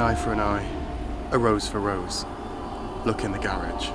eye for an eye, a rose for rose. Look in the garage.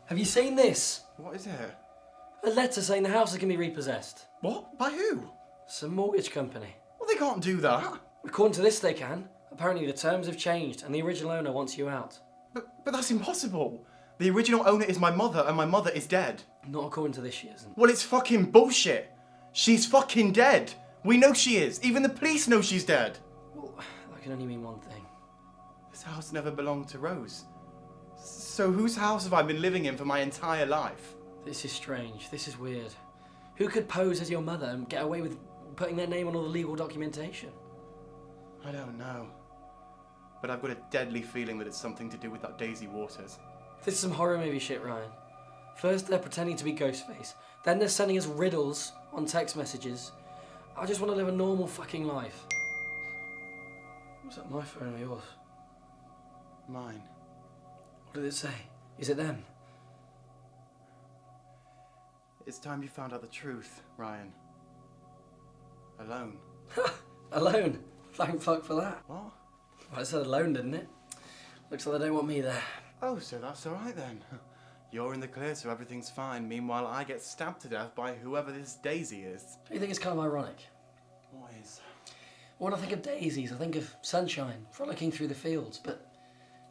Have you seen this? What is it? A letter saying the house is going to be repossessed. What? By who? Some mortgage company. Well, they can't do that. According to this, they can. Apparently the terms have changed and the original owner wants you out. But that's impossible. The original owner is my mother and my mother is dead. Not according to this, she isn't. Well, it's fucking bullshit. She's fucking dead. We know she is. Even the police know she's dead. Well, that can only mean one thing. This house never belonged to Rose. So whose house have I been living in for my entire life? This is strange. This is weird. Who could pose as your mother and get away with putting their name on all the legal documentation? I don't know. But I've got a deadly feeling that it's something to do with that Daisy Waters. This is some horror movie shit, Ryan. First they're pretending to be Ghostface. Then they're sending us riddles on text messages. I just want to live a normal fucking life. Was that my phone or yours? Mine. What did it say? Is it them? It's time you found out the truth, Ryan. Alone. Alone? Thank fuck for that. What? Well, I said alone, didn't it? Looks like they don't want me there. Oh, so that's alright then. You're in the clear, so everything's fine. Meanwhile, I get stabbed to death by whoever this Daisy is. Do you think it's kind of ironic? What is? When I think of daisies, I think of sunshine, frolicking through the fields, but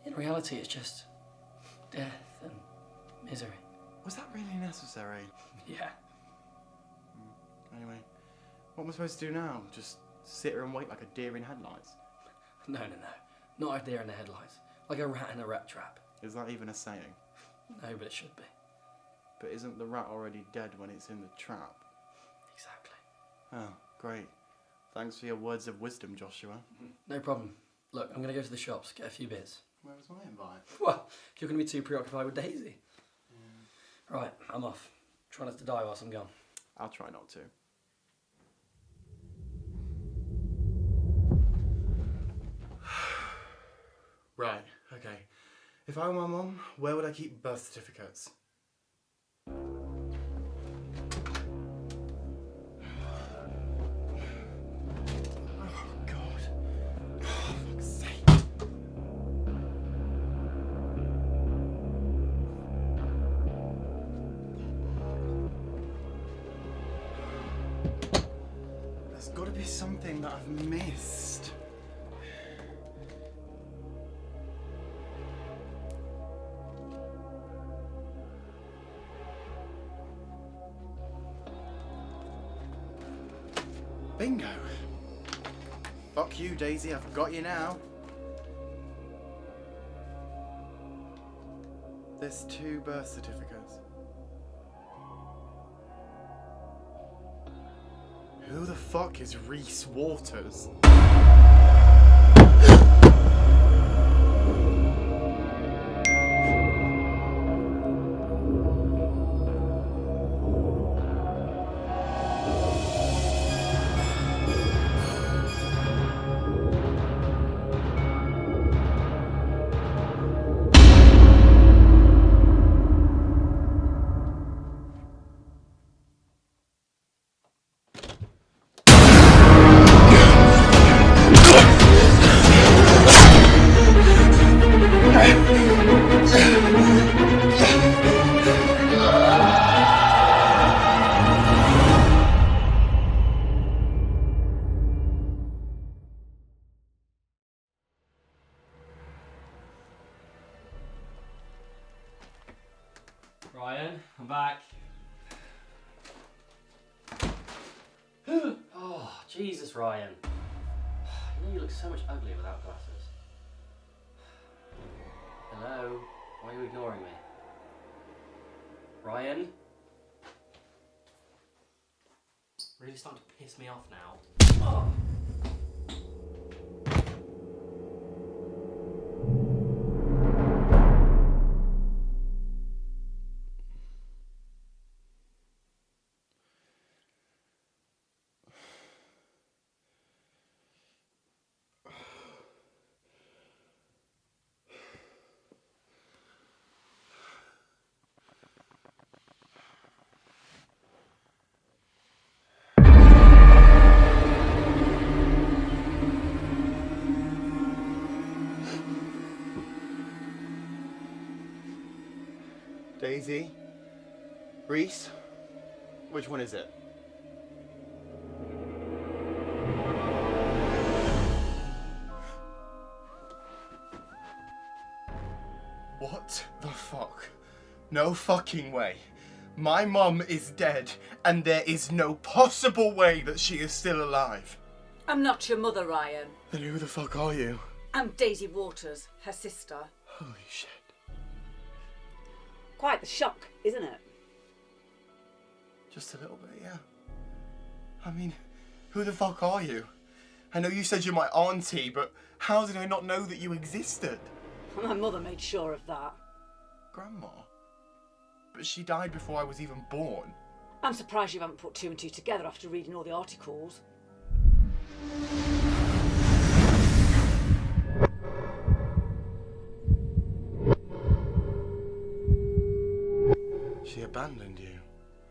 in reality it's just death and misery. Was that really necessary? Yeah. Anyway, what am I supposed to do now? Just sit here and wait like a deer in headlights? No. Not a deer in the headlights. Like a rat in a rat trap. Is that even a saying? No, but it should be. But isn't the rat already dead when it's in the trap? Exactly. Oh, great. Thanks for your words of wisdom, Joshua. No problem. Look, I'm going to go to the shops, get a few bits. Where was my invite? Well, you're going to be too preoccupied with Daisy. Yeah. Right, I'm off. Try not to die whilst I'm gone. I'll try not to. Right, okay. If I were my mum, where would I keep birth certificates? There's got to be something that I've missed. Bingo. Fuck you, Daisy, I've got you now. There's 2 birth certificates. Who the fuck is Reese Waters? Jesus, Ryan. You know you look so much uglier without glasses. Hello? Why are you ignoring me? Ryan? Really starting to piss me off now. Oh. Daisy? Reese? Which one is it? What the fuck? No fucking way. My mum is dead, and there is no possible way that she is still alive. I'm not your mother, Ryan. Then who the fuck are you? I'm Daisy Waters, her sister. Holy shit. Quite the shock, isn't it? Just a little bit, yeah. I mean, who the fuck are you? I know you said you're my auntie, but how did I not know that you existed? My mother made sure of that. Grandma? But she died before I was even born. I'm surprised you haven't put two and two together after reading all the articles. She abandoned you.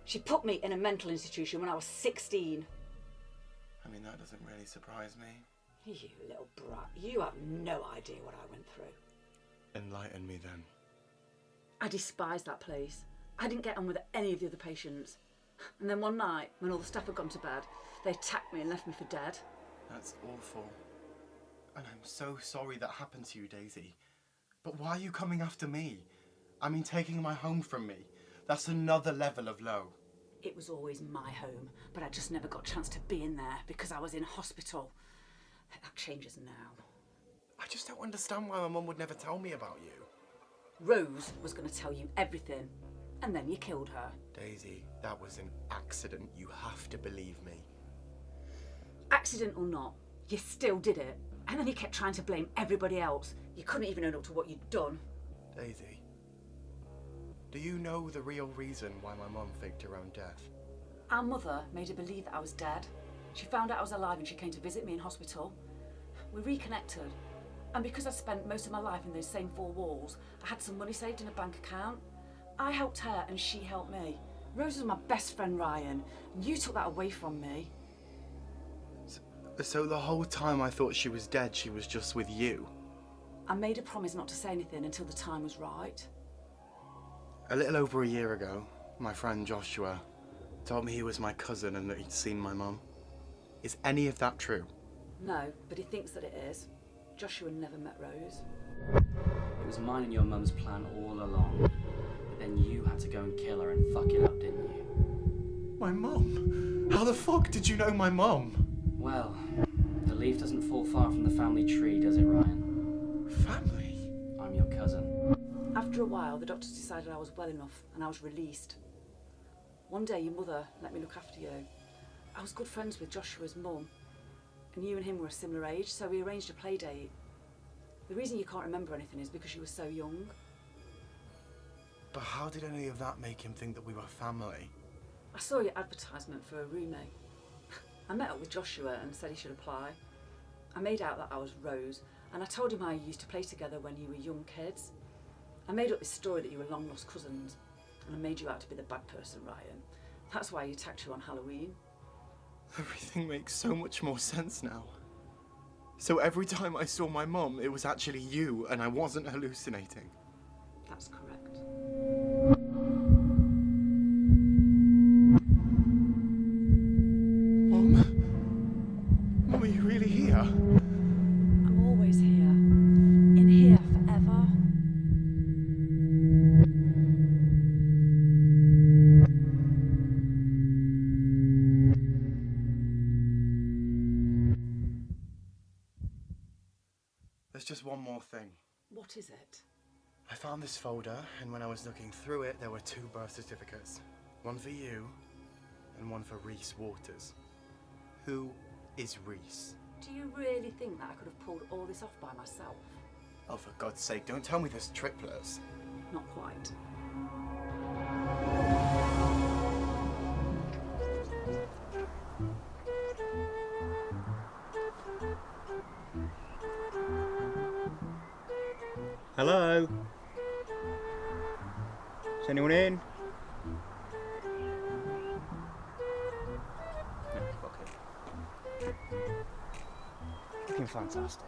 She put me in a mental institution when I was 16. I mean, that doesn't really surprise me. You little brat, you have no idea what I went through. Enlighten me then. I despised that place. I didn't get on with any of the other patients. And then one night, when all the staff had gone to bed, they attacked me and left me for dead. That's awful. And I'm so sorry that happened to you, Daisy. But why are you coming after me? I mean, taking my home from me. That's another level of low. It was always my home, but I just never got a chance to be in there because I was in hospital. That changes now. I just don't understand why my mum would never tell me about you. Rose was going to tell you everything, and then you killed her. Daisy, that was an accident. You have to believe me. Accident or not, you still did it. And then you kept trying to blame everybody else. You couldn't even own up to what you'd done. Daisy, do you know the real reason why my mum faked her own death? Our mother made her believe that I was dead. She found out I was alive and she came to visit me in hospital. We reconnected. And because I'd spent most of my life in those same four walls, I had some money saved in a bank account. I helped her and she helped me. Rose was my best friend, Ryan, and you took that away from me. So the whole time I thought she was dead, she was just with you? I made a promise not to say anything until the time was right. A little over a year ago, my friend Joshua told me he was my cousin and that he'd seen my mum. Is any of that true? No, but he thinks that it is. Joshua never met Rose. It was mine and your mum's plan all along. But then you had to go and kill her and fuck it up, didn't you? My mum? How the fuck did you know my mum? Well, the leaf doesn't fall far from the family tree, does it, Ryan? Family? I'm your cousin. After a while, the doctors decided I was well enough and I was released. One day, your mother let me look after you. I was good friends with Joshua's mum, and you and him were a similar age, so we arranged a play date. The reason you can't remember anything is because you were so young. But how did any of that make him think that we were family? I saw your advertisement for a roommate. I met up with Joshua and said he should apply. I made out that I was Rose, and I told him how you used to play together when you were young kids. I made up this story that you were long-lost cousins, and I made you out to be the bad person, Ryan. That's why he attacked you on Halloween. Everything makes so much more sense now. So every time I saw my mum, it was actually you, and I wasn't hallucinating. That's correct. Mum? Mum, are you really here? I'm always here. In here forever. just one more thing. What is it? I found this folder, and when I was looking through it, there were 2 birth certificates. One for you, and one for Reese Waters. Who is Reese? Do you really think that I could have pulled all this off by myself? Oh, for God's sake, don't tell me there's triplets. Not quite. Hello? Is anyone in? No, fuck it. Looking fantastic.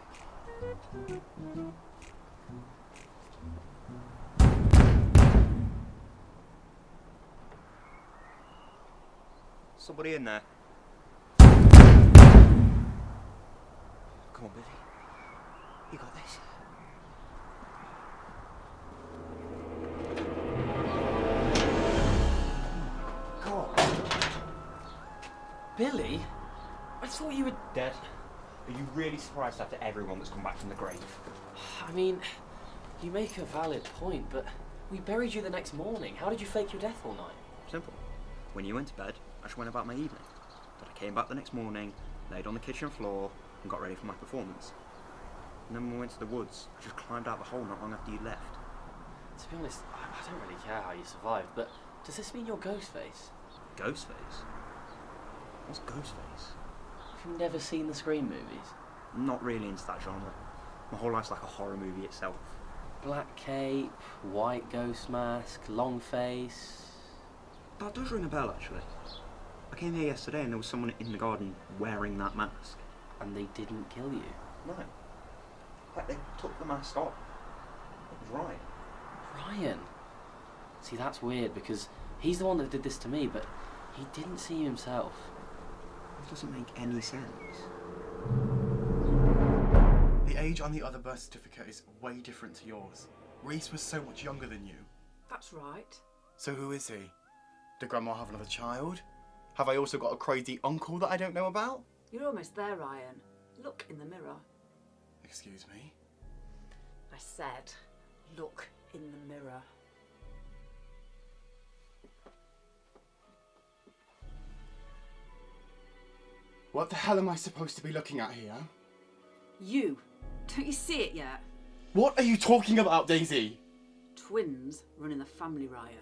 Somebody in there? Come on, Billy. You got this. Billy? I thought you were... Dead? Are you really surprised after everyone that's come back from the grave? I mean, you make a valid point, but we buried you the next morning. How did you fake your death all night? Simple. When you went to bed, I just went about my evening. But I came back the next morning, laid on the kitchen floor, and got ready for my performance. And then when we went to the woods, I just climbed out the hole not long after you left. To be honest, I don't really care how you survived, but does this mean you're Ghostface? Ghostface? What's Ghostface? You've never seen the Scream movies? I'm not really into that genre. My whole life's like a horror movie itself. Black cape, white ghost mask, long face... That does ring a bell, actually. I came here yesterday and there was someone in the garden wearing that mask. And they didn't kill you? No. Like, they took the mask off. It was Ryan. Ryan? See, that's weird, because he's the one that did this to me, but he didn't see you himself. It doesn't make any sense. The age on the other birth certificate is way different to yours. Reese was so much younger than you. That's right. So who is he? Did Grandma have another child? Have I also got a crazy uncle that I don't know about? You're almost there, Ryan. Look in the mirror. Excuse me? I said, look in the mirror. What the hell am I supposed to be looking at here? You. Don't you see it yet? What are you talking about, Daisy? Twins running the family, Ryan.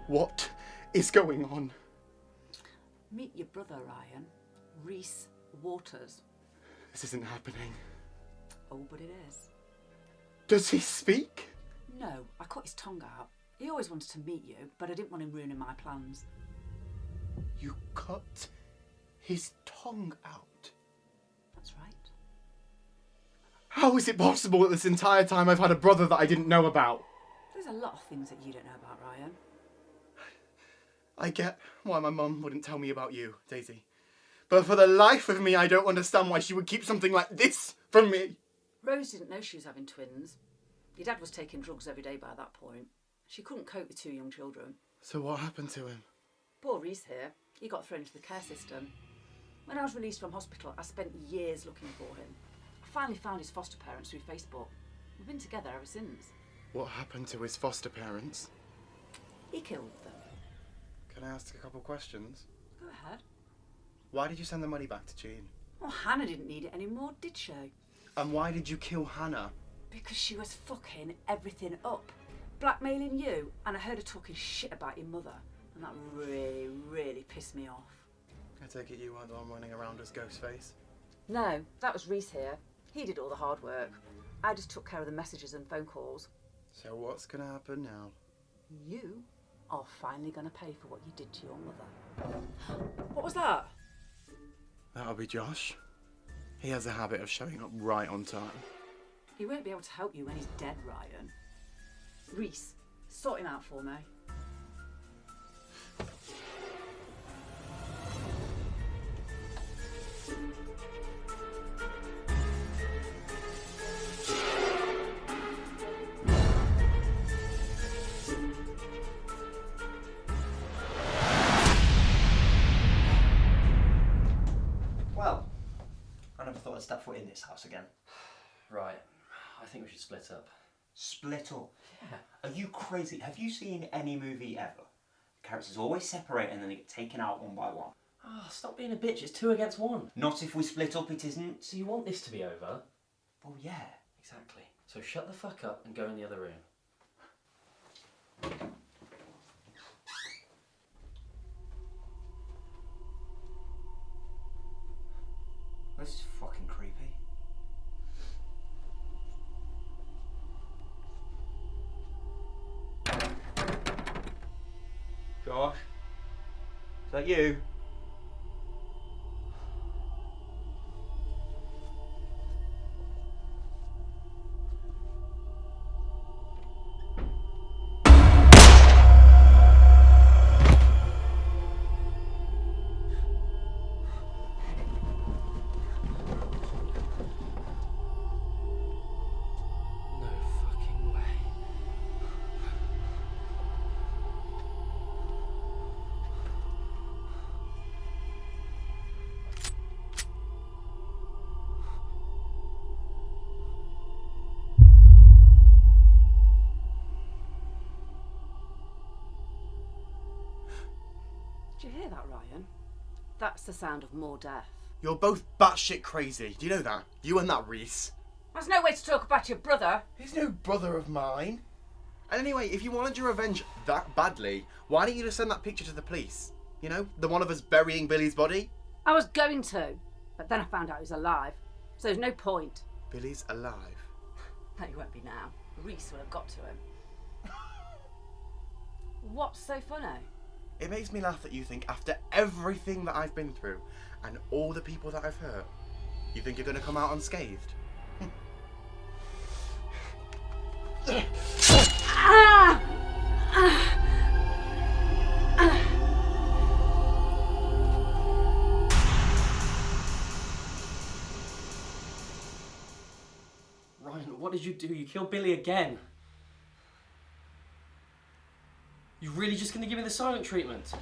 What is going on? Meet your brother, Ryan. Reese Waters. This isn't happening. Oh, but it is. Does he speak? No, I cut his tongue out. He always wanted to meet you, but I didn't want him ruining my plans. You cut his tongue out? That's right. How is it possible that this entire time I've had a brother that I didn't know about? There's a lot of things that you don't know about, Ryan. I get why my mum wouldn't tell me about you, Daisy. But for the life of me, I don't understand why she would keep something like this from me. Rose didn't know she was having twins. Your dad was taking drugs every day by that point. She couldn't cope with 2 young children. So what happened to him? Poor Reese here. He got thrown into the care system. When I was released from hospital, I spent years looking for him. I finally found his foster parents through Facebook. We've been together ever since. What happened to his foster parents? He killed them. Can I ask a couple questions? Go ahead. Why did you send the money back to Jean? Well, Hannah didn't need it anymore, did she? And why did you kill Hannah? Because she was fucking everything up. Blackmailing you, and I heard her talking shit about your mother. And that really, really pissed me off. I take it you weren't the one running around as Ghostface? No, that was Reese here. He did all the hard work. I just took care of the messages and phone calls. So what's gonna happen now? You are finally going to pay for what you did to your mother. What was that? That'll be Josh. He has a habit of showing up right on time. He won't be able to help you when he's dead, Ryan. Reese, sort him out for me. step foot in this house again. Right. I think we should split up. Split up? Yeah. Are you crazy? Have you seen any movie ever? The characters always separate and then they get taken out one by one. Oh, stop being a bitch. It's 2 against 1. Not if we split up, it isn't. So you want this to be over? Well, yeah. Exactly. So shut the fuck up and go in the other room. This is fucking creepy. Josh? Is that you? No fucking way. Did you hear that, Ryan? That's the sound of more death. You're both batshit crazy. Do you know that? You and that Reese. There's no way to talk about your brother. He's no brother of mine. And anyway, if you wanted your revenge that badly, why didn't you just send that picture to the police? You know, the one of us burying Billy's body? I was going to, but then I found out he was alive. So there's no point. Billy's alive. No, he won't be now. Reese will have got to him. What's so funny? It makes me laugh that you think after everything that I've been through and all the people that I've hurt, you think you're going to come out unscathed. Ryan, what did you do? You killed Billy again. You really just gonna give me the silent treatment?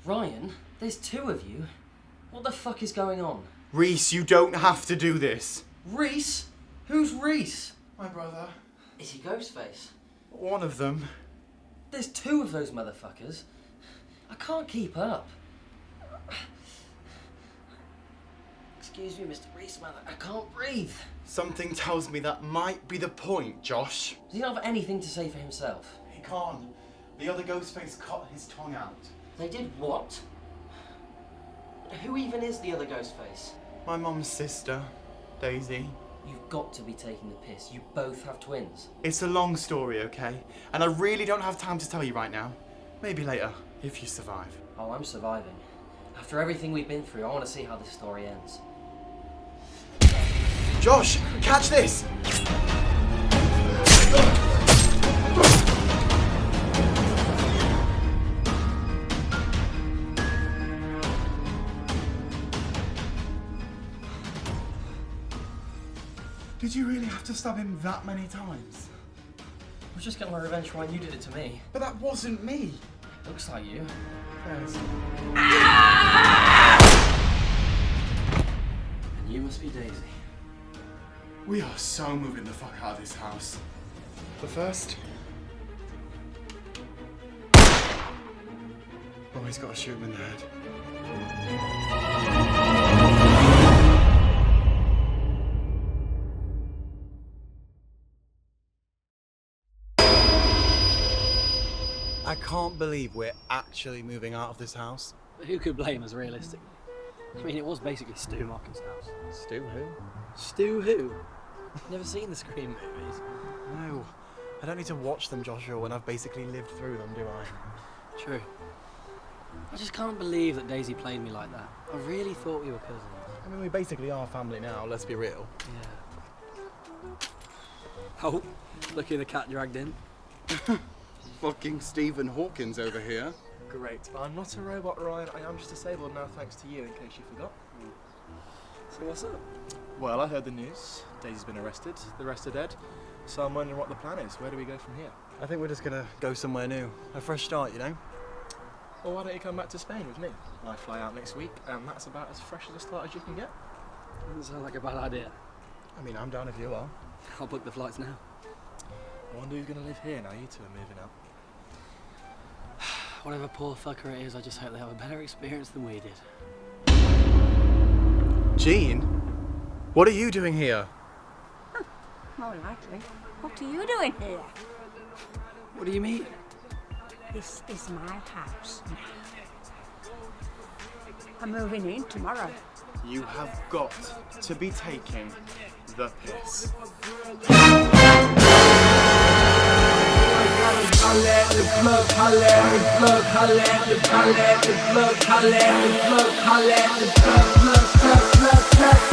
Ryan, there's 2 of you. What the fuck is going on? Reese, you don't have to do this. Reese? Who's Reese? My brother. Is he Ghostface? One of them. There's 2 of those motherfuckers. I can't keep up. Excuse me, Mr. Reese, mother. I can't breathe. Something tells me that might be the point, Josh. Does he not have anything to say for himself? He can't. The other Ghostface cut his tongue out. They did what? Who even is the other Ghostface? My mum's sister, Daisy. You've got to be taking the piss. You both have twins. It's a long story, okay? And I really don't have time to tell you right now. Maybe later, if you survive. Oh, I'm surviving. After everything we've been through, I want to see how this story ends. Josh, catch this! Did you really have to stab him that many times? I was just getting my revenge for when you did it to me. But that wasn't me. Looks like you. Yes. And you must be Daisy. We are so moving the fuck out of this house. But first... Always gotta shoot him in the head. I can't believe we're actually moving out of this house. But who could blame us realistically? I mean, it was basically Stu Markin's house. Stu who? Stu who? Never seen the Scream movies? No. I don't need to watch them, Joshua, when I've basically lived through them, do I? True. I just can't believe that Daisy played me like that. I really thought we were cousins. I mean, we basically are family now, let's be real. Yeah. Oh, lucky the cat dragged in. Fucking Stephen Hawkins over here. Great. I'm not a robot, Ryan. I am just disabled now, thanks to you, in case you forgot. So what's up? Well, I heard the news. Daisy's been arrested. The rest are dead. So I'm wondering what the plan is. Where do we go from here? I think we're just gonna go somewhere new. A fresh start, you know? Well, why don't you come back to Spain with me? I fly out next week, and that's about as fresh as a start as you can get. Doesn't sound like a bad idea. I mean, I'm down if you are. I'll book the flights now. I wonder who's going to live here now you two are moving out. Whatever poor fucker it is, I just hope they have a better experience than we did. Jean? What are you doing here? More likely. What are you doing here? What do you mean? This is my house now. I'm moving in tomorrow. You have got to be taking the piss. Plug.